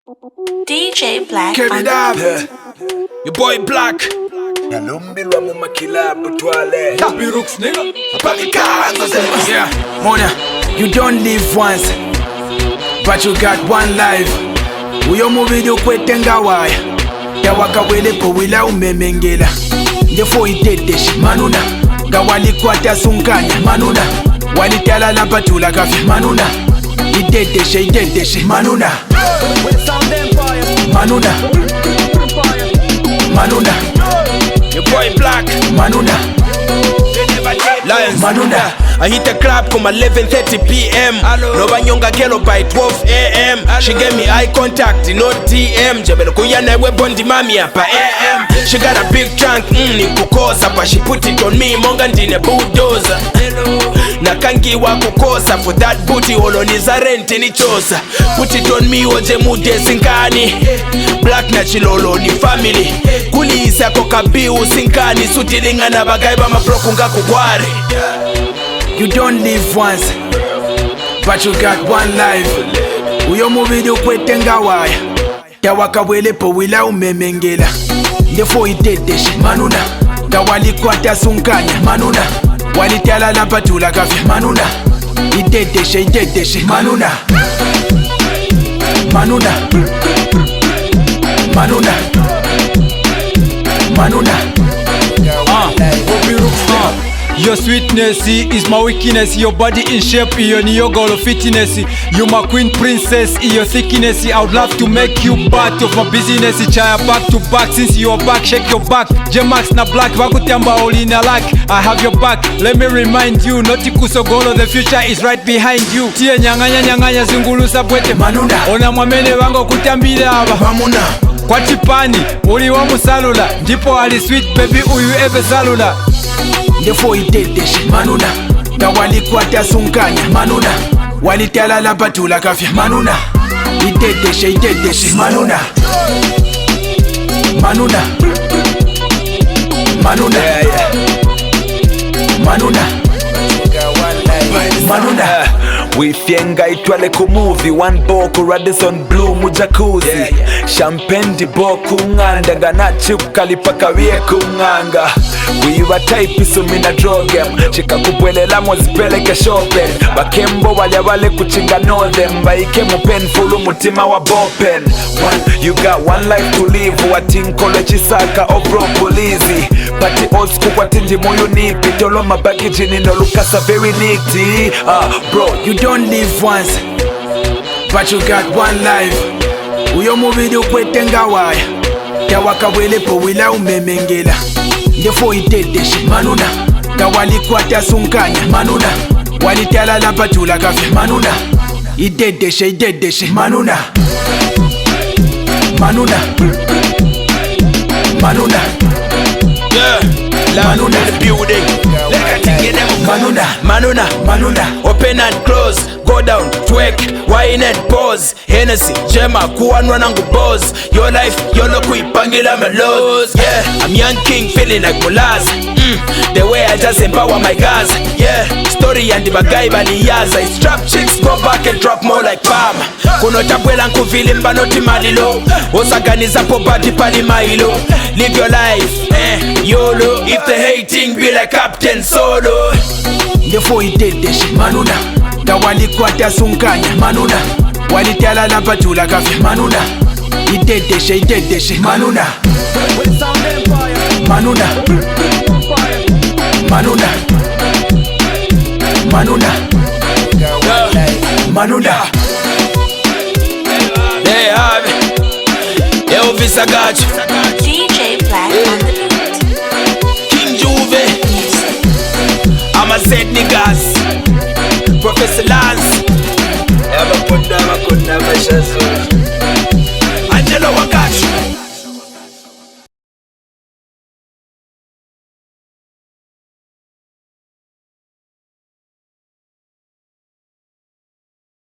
DJ Black. Carry that. Your boy Black. Nalumbilwa mu makilabu twale. Happy Rooks, nigga. Yeah, Mona, you don't live once, but you got one life. Uyo mubidu kwetenga waya yawaka welepo wila umemengela ndefo iteteshi manuna ngawalikwata sunkanya manuna walitala lapatula kafi manuna iteteshi manuna manuna manuna your boy Black manuna Lions Manuna. I hit the club come 11:30 p.m. No banyonga kelo by 12 a.m. She gave me eye contact, no DM. Jebel kuyana we bondi mami hapa a.m. She got a big trunk, ni kukosa, but she put it on me, monga ndine bulldozer. Na kangi wa kukosa, for that booty oloniza rent ni chosa. Put it on me oje mude sinkani. Black na chilolo ni family. Kuli isa kokabi usinkani. Sutilinga na bagay ba mabroku nga kukwari. You don't live once, but you got one life. Uyo mubidu kwetenga waya yawaka welepo wila umemengela ndefo iteteshi manuna ngawalikwata sunkanya manuna walitala lapatula kafi manuna iteteshi manuna manuna manuna manuna Your sweetness is my weakness. Your body in shape, your goal fitness. You my queen princess, your thickness. I would love to make you part of my business. Chaya back to back, since you're back, shake your back. J-Max na black, wakutamba olina lack. I have your back, let me remind you. Notikuso golo, the future is right behind you. Tie nyanganya zingulusa bwete manuna. Ona mwamene wango kutambila aba Mamuna kwa chipani, uli wa musalula. Ndipo ali sweet baby uyu ebe salula. ndefo iteteshi manuna ngawalikwata sunkanya manuna walitala lapatula kafya manuna iteteshi manuna manuna manuna manuna manuna Wifyenga itwale ku movie One boku Radisson Blue mu jacuzzi Champagne di boku nganda Ganachi ukalipaka wie kunganga Wiwa type isu mina drogem Chika kubwelela mwazipeleke shopping Bakembo wale kuchinga know them Baike mu penfulu mutima wa bopen You got one life to live Watinkole chisaka obro polizi Pati old school watinji moyo nipi Tolo mabagi jini no lukasa very nitty Bro, you don't live once, but you got one life. Uyo mubidu kwetenga waya yawaka welepo wila umemengela ndefo iteteshi manuna ngawalikwata sunkanya manuna walitala lapatula kafi manuna iteteshi manuna manuna manuna Manuna in the building. Manuna, open and close, go down, twerk, wine and pause. Hennessy, Gemma, kuanwa nangu boss. Your life, yolo kuipangila my lows. Yeah, I'm young king, feeling like Mulaz. The way I just empower my guys. Yeah, story and the bagay baliyaza. It's trap chicks, go back and drop more like Palm. Kuno tapwela nkuvili mbanoti malilo. Osaganiza po bati pali mailo. Live your life, YOLO. If the hating be like Captain Solo. ndefo iteteshi manuna ngawalikwata sunkanya manuna walitala lapatula kafi manuna iteteshi manuna manuna manuna manuna manuna They have it. Elvis, I got you.